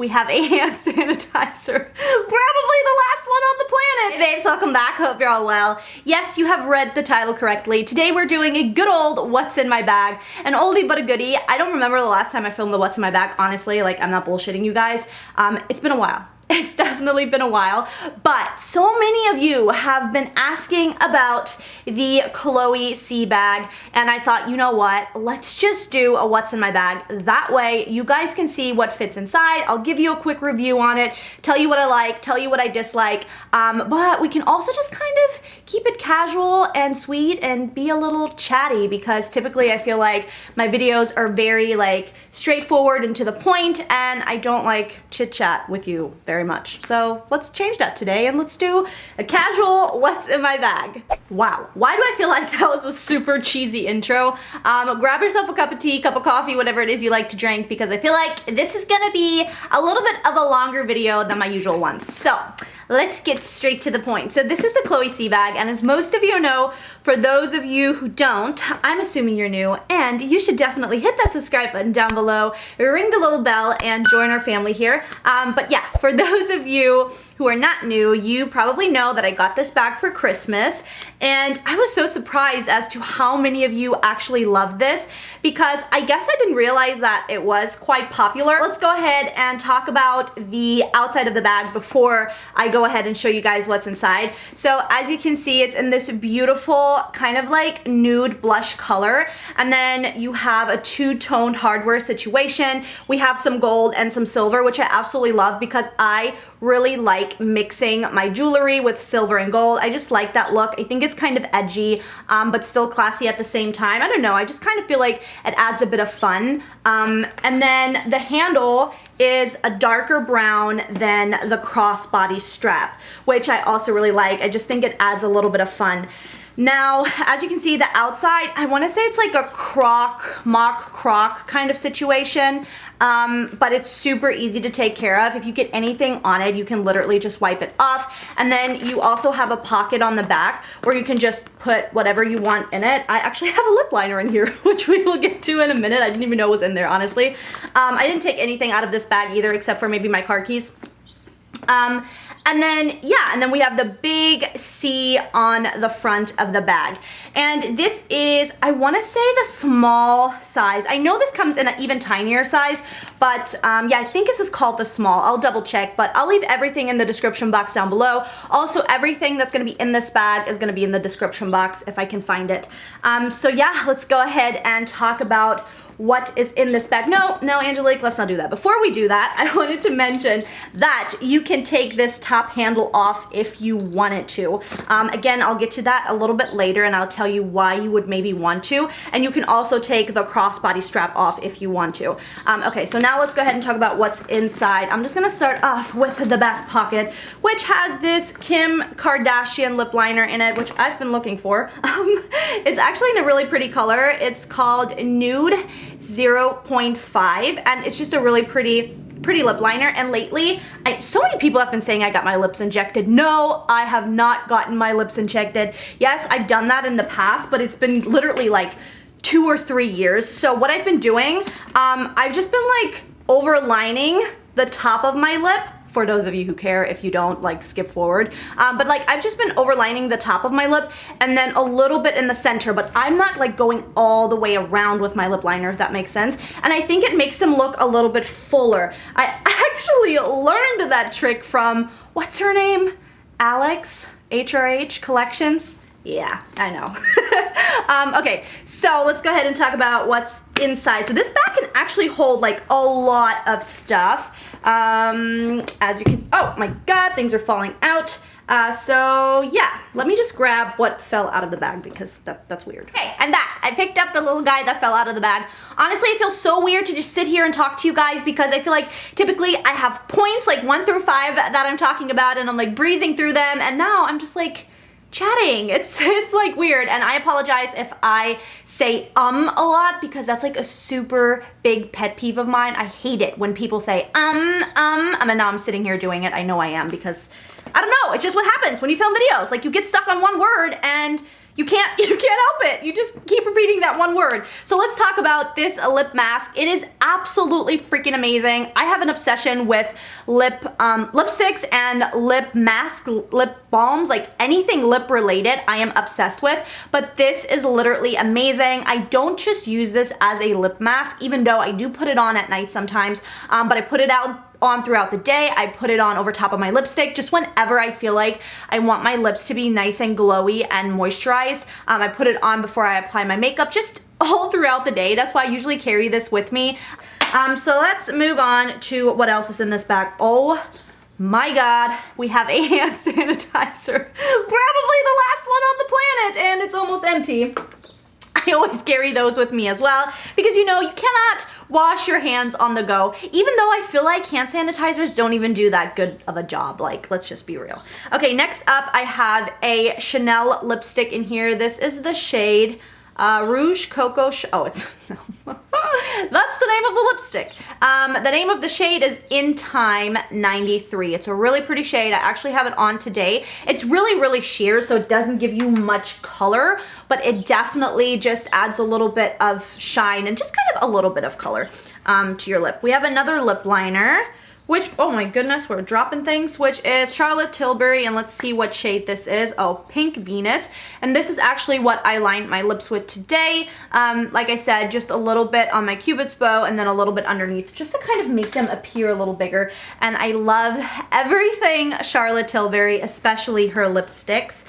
we have a hand sanitizer. Probably the last one on the planet. Hey babes, welcome back. Hope you're all well. Yes, you have read the title correctly. Today we're doing a good old what's in my bag. An oldie but a goodie. I don't remember the last time I filmed the what's in my bag, honestly. Like, I'm not bullshitting you guys. It's been a while. It's definitely been a while, but so many of you have been asking about the Chloe C bag, and I thought, you know what, let's just do a what's in my bag. That way you guys can see what fits inside. I'll give you a quick review on it, tell you what I like, tell you what I dislike, but we can also just kind of keep it casual and sweet and be a little chatty, because typically I feel like my videos are very like straightforward and to the point, and I don't like chit chat with you very much. So let's change that today and let's do a casual what's in my bag. Wow, why do I feel like that was a super cheesy intro? Grab yourself a cup of tea, cup of coffee, whatever it is you like to drink, because I feel like this is gonna be a little bit of a longer video than my usual ones. So let's get straight to the point. So this is the Chloe C bag, and as most of you know, for those of you who don't, I'm assuming you're new, and you should definitely hit that subscribe button down below, ring the little bell, and join our family here. But yeah, for those of you who are not new, you probably know that I got this bag for Christmas, and I was so surprised as to how many of you actually love this, because I guess I didn't realize that it was quite popular. Let's go ahead and talk about the outside of the bag before I go ahead and show you guys what's inside. So as you can see, it's in this beautiful kind of like nude blush color, and then you have a two-toned hardware situation. We have some gold and some silver, which I absolutely love because I really like mixing my jewelry with silver and gold. I just like that look. I think it's kind of edgy, but still classy at the same time. I don't know, I just kind of feel like it adds a bit of fun. And then the handle is a darker brown than the crossbody strap, which I also really like. I just think it adds a little bit of fun. Now, as you can see, the outside, I want to say it's like a mock croc kind of situation, but it's super easy to take care of. If you get anything on it, you can literally just wipe it off. And then you also have a pocket on the back where you can just put whatever you want in it. I actually have a lip liner in here, which we will get to in a minute. I didn't even know it was in there, honestly. I didn't take anything out of this bag either, except for maybe my car keys. And then, yeah, and then we have the big C on the front of the bag. And this is, I want to say, the small size. I know this comes in an even tinier size, but yeah, I think this is called the small. I'll double check, but I'll leave everything in the description box down below. Also, everything that's going to be in this bag is going to be in the description box if I can find it. So yeah, let's go ahead and talk about what is in this bag. No, Angelique, let's not do that. Before we do that, I wanted to mention that you can take this top handle off if you wanted to. Again, I'll get to that a little bit later, and I'll tell you why you would maybe want to. And you can also take the crossbody strap off if you want to. Okay, so now let's go ahead and talk about what's inside. I'm just gonna start off with the back pocket, which has this Kim Kardashian lip liner in it, which I've been looking for. It's actually in a really pretty color. It's called Nude 0.5, and it's just a really pretty lip liner. And lately, so many people have been saying I got my lips injected. No, I have not gotten my lips injected. Yes, I've done that in the past, but it's been literally like 2 or 3 years. So what I've been doing, I've just been like overlining the top of my lip. For those of you who care, if you don't, like, skip forward. But like, I've just been overlining the top of my lip and then a little bit in the center, but I'm not like going all the way around with my lip liner, if that makes sense. And I think it makes them look a little bit fuller. I actually learned that trick from, what's her name? Alex, HRH Collections. Yeah, I know. Okay, so let's go ahead and talk about what's inside. So this bag can actually hold like a lot of stuff. As you can, oh my God, things are falling out. So yeah, let me just grab what fell out of the bag because that's weird. Okay, I'm back. I picked up the little guy that fell out of the bag. Honestly, it feels so weird to just sit here and talk to you guys because I feel like typically I have points like 1 through 5 that I'm talking about and I'm like breezing through them, and now I'm just like chatting. It's like weird, and I apologize if I say a lot because that's like a super big pet peeve of mine. I hate it when people say and now I'm sitting here doing it. I know I am because I don't know, it's just what happens when you film videos. Like, you get stuck on one word and You can't help it. You just keep repeating that one word. So let's talk about this lip mask. It is absolutely freaking amazing. I have an obsession with lipsticks and lip masks, lip balms, like anything lip related I am obsessed with, but this is literally amazing. I don't just use this as a lip mask, even though I do put it on at night sometimes, but I put it on throughout the day. I put it on over top of my lipstick just whenever I feel like I want my lips to be nice and glowy and moisturized. I put it on before I apply my makeup, just all throughout the day. That's why I usually carry this with me. So let's move on to what else is in this bag. Oh my god, we have a hand sanitizer. Probably the last one on the planet, and it's almost empty. I always carry those with me as well because you know you cannot wash your hands on the go, even though I feel like hand sanitizers don't even do that good of a job. Like, let's just be real. Okay, next up I have a Chanel lipstick in here. This is the shade Rouge Coco, oh, it's, that's the name of the lipstick. The name of the shade is In Time 93. It's a really pretty shade. I actually have it on today. It's really sheer, so it doesn't give you much color, but it definitely just adds a little bit of shine and just kind of a little bit of color to your lip. We have another lip liner, which, oh my goodness, we're dropping things, which is Charlotte Tilbury, and let's see what shade this is. Oh, Pink Venus. And this is actually what I lined my lips with today. Like I said, just a little bit on my Cupid's bow and then a little bit underneath, just to kind of make them appear a little bigger. And I love everything Charlotte Tilbury, especially her lipsticks.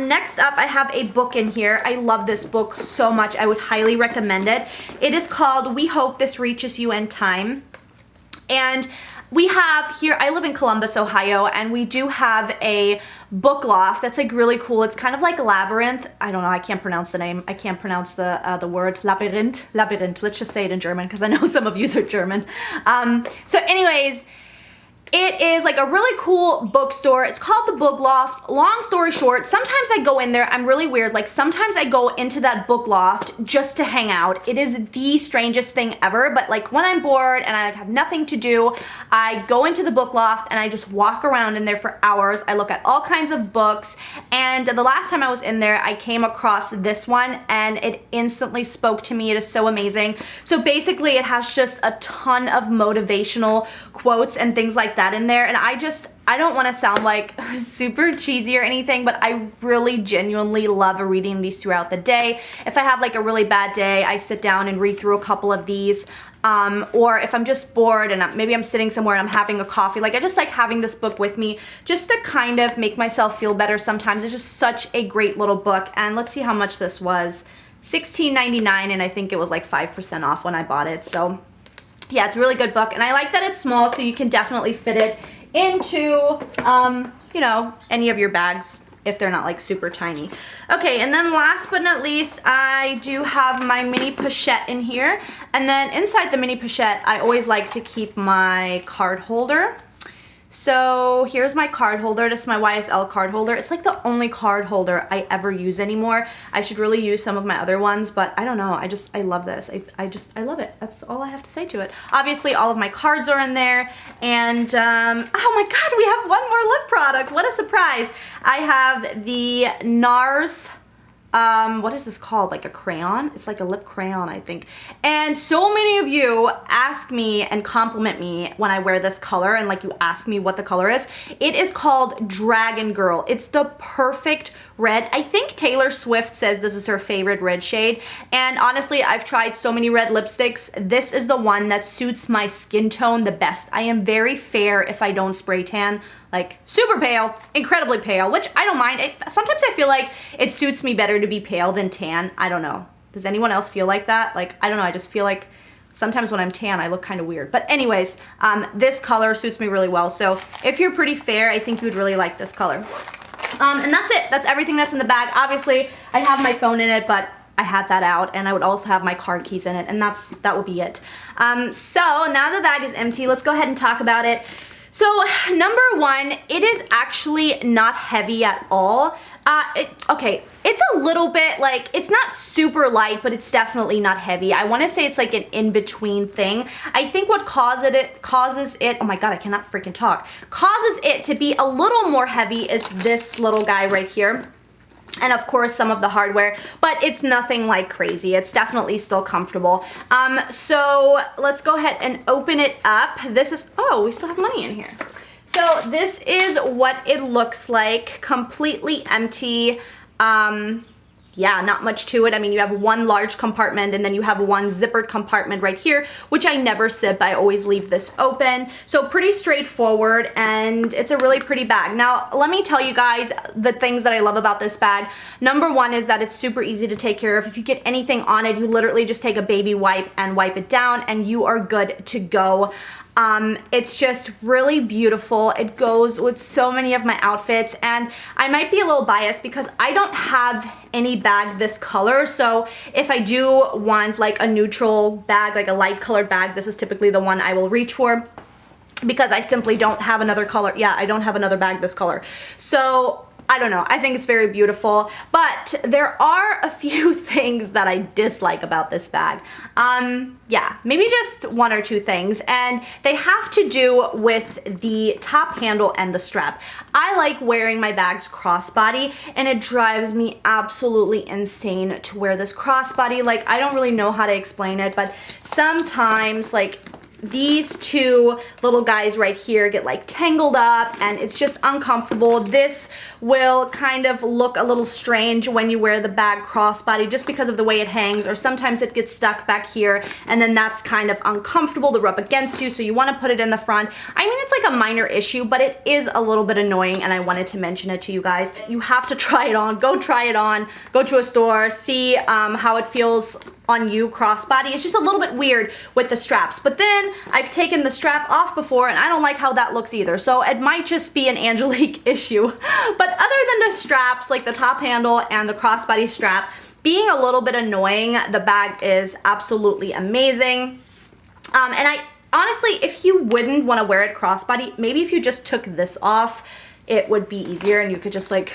Next up, I have a book in here. I love this book so much. I would highly recommend it. It is called We Hope This Reaches You in Time. And we have here, I live in Columbus, Ohio, and we do have a book loft that's like really cool. It's kind of like Labyrinth. I don't know, I can't pronounce the name. I can't pronounce the word Labyrinth. Labyrinth, let's just say it in German because I know some of you are German. So anyways, it is like a really cool bookstore. It's called the Book Loft. Long story short, sometimes I go in there, I'm really weird, like sometimes I go into that book loft just to hang out. It is the strangest thing ever, but like when I'm bored and I have nothing to do, I go into the book loft and I just walk around in there for hours. I look at all kinds of books, and the last time I was in there, I came across this one and it instantly spoke to me. It is so amazing. So basically it has just a ton of motivational quotes and things like that in there, and I don't want to sound like super cheesy or anything, but I really genuinely love reading these throughout the day. If I have like a really bad day, I sit down and read through a couple of these, or if I'm just bored and maybe I'm sitting somewhere and I'm having a coffee, like I just like having this book with me just to kind of make myself feel better sometimes. It's just such a great little book, and let's see how much this was. $16.99, and I think it was like 5% off when I bought it. So yeah, it's a really good book, and I like that it's small, so you can definitely fit it into, you know, any of your bags if they're not like super tiny. Okay, and then last but not least, I do have my mini pochette in here, and then inside the mini pochette, I always like to keep my card holder. So here's my card holder. This is my YSL card holder. It's like the only card holder I ever use anymore. I should really use some of my other ones, but I don't know. I love this. I love it. That's all I have to say to it. Obviously, all of my cards are in there. And, oh my god, we have one more lip product. What a surprise. I have the NARS, what is this called? Like a crayon? It's like a lip crayon, I think. And so many of you ask me and compliment me when I wear this color, and like you ask me what the color is. It is called Dragon Girl. It's the perfect red. I think Taylor Swift says this is her favorite red shade, and honestly, I've tried so many red lipsticks. This is the one that suits my skin tone the best. I am very fair if I don't spray tan. Like super pale, incredibly pale, which I don't mind. Sometimes I feel like it suits me better to be pale than tan. I don't know. Does anyone else feel like that? Like, I don't know, I just feel like sometimes when I'm tan, I look kind of weird. But anyways, this color suits me really well. So if you're pretty fair, I think you would really like this color. And that's it. That's everything that's in the bag. Obviously, I have my phone in it, but I had that out, and I would also have my card keys in it, and that would be it. So now the bag is empty. Let's go ahead and talk about it. So number one, it is actually not heavy at all. Okay, it's a little bit like, it's not super light, but it's definitely not heavy. I want to say it's like an in-between thing. I think what causes it, oh my god, I cannot freaking talk, causes it to be a little more heavy is this little guy right here. and of course some of the hardware, but it's nothing like crazy. It's definitely still comfortable. So let's go ahead and open it up. This is, oh, we still have money in here. So this is what it looks like, completely empty. Yeah, not much to it. I mean, you have one large compartment and then you have one zippered compartment right here, which I never zip. I always leave this open. So pretty straightforward, and it's a really pretty bag. Now, let me tell you guys the things that I love about this bag. Number one is that it's super easy to take care of. If you get anything on it, you literally just take a baby wipe and wipe it down and you are good to go. It's just really beautiful. It goes with so many of my outfits, and I might be a little biased because I don't have any bag this color. So if I do want like a neutral bag, like a light colored bag, this is typically the one I will reach for because I simply don't have another color. Yeah, I don't have another bag this color. So I don't know, I think it's very beautiful, but there are a few things that I dislike about this bag. Yeah, maybe just one or two things, and they have to do with the top handle and the strap. I like wearing my bags crossbody, and it drives me absolutely insane to wear this crossbody. Like, I don't really know how to explain it, but sometimes, like, these two little guys right here get like tangled up and it's just uncomfortable. This will kind of look a little strange when you wear the bag crossbody just because of the way it hangs, or sometimes it gets stuck back here and then that's kind of uncomfortable to rub against you, so you want to put it in the front. I mean, it's like a minor issue, but it is a little bit annoying and I wanted to mention it to you guys. You have to try it on. Go try it on. Go to a store, see how it feels on you crossbody. It's just a little bit weird with the straps, but then I've taken the strap off before and I don't like how that looks either, so it might just be an Angelique issue. But other than the straps, like the top handle and the crossbody strap being a little bit annoying, the bag is absolutely amazing. And I honestly, if you wouldn't want to wear it crossbody, maybe if you just took this off, it would be easier and you could just like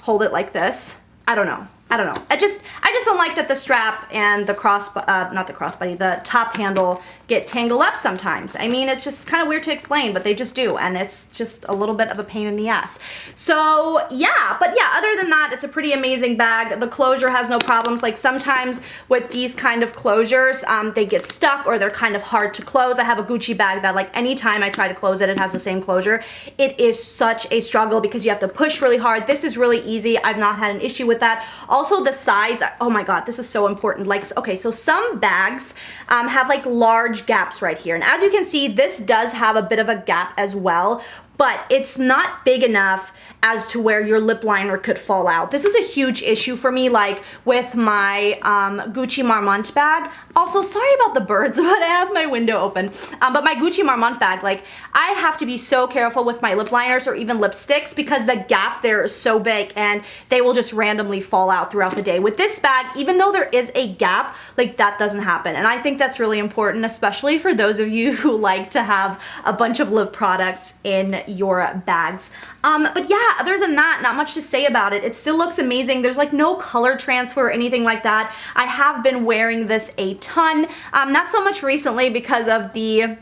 hold it like this. I don't know. I just don't like that the strap and the the top handle get tangled up sometimes. I mean, it's just kind of weird to explain, but they just do, and it's just a little bit of a pain in the ass. So yeah, but yeah, other than that, it's a pretty amazing bag. The closure has no problems. Like sometimes with these kind of closures, they get stuck or they're kind of hard to close. I have a Gucci bag that like anytime I try to close it, it has the same closure. It is such a struggle because you have to push really hard. This is really easy. I've not had an issue with that. Also the sides, oh my god, this is so important. Like, okay, so some bags have like large gaps right here, and as you can see, this does have a bit of a gap as well, but it's not big enough as to where your lip liner could fall out. This is a huge issue for me, like with my Gucci Marmont bag. Also, sorry about the birds, but I have my window open. But my Gucci Marmont bag, like I have to be so careful with my lip liners or even lipsticks because the gap there is so big and they will just randomly fall out throughout the day. With this bag, even though there is a gap, like that doesn't happen. And I think that's really important, especially for those of you who like to have a bunch of lip products in your bags. But yeah, other than that, not much to say about it. It still looks amazing. There's like no color transfer or anything like that. I have been wearing this a ton, not so much recently because of the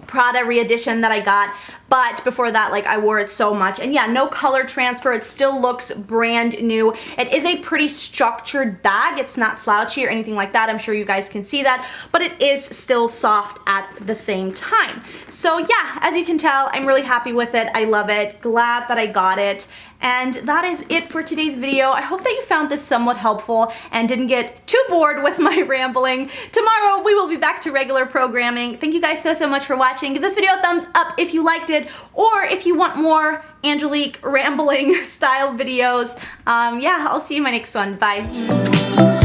Prada re-edition that I got, but before that, like I wore it so much, and yeah, no color transfer. It still looks brand new. It is a pretty structured bag. It's not slouchy or anything like that. I'm sure you guys can see that, but it is still soft at the same time. So yeah, as you can tell, I'm really happy with it. I love it. Glad that I got it. And that is it for today's video. I hope that you found this somewhat helpful and didn't get too bored with my rambling. Tomorrow we will be back to regular programming. Thank you guys so much for watching. Give this video a thumbs up if you liked it, or if you want more Angelique rambling style videos. Yeah, I'll see you in my next one. Bye.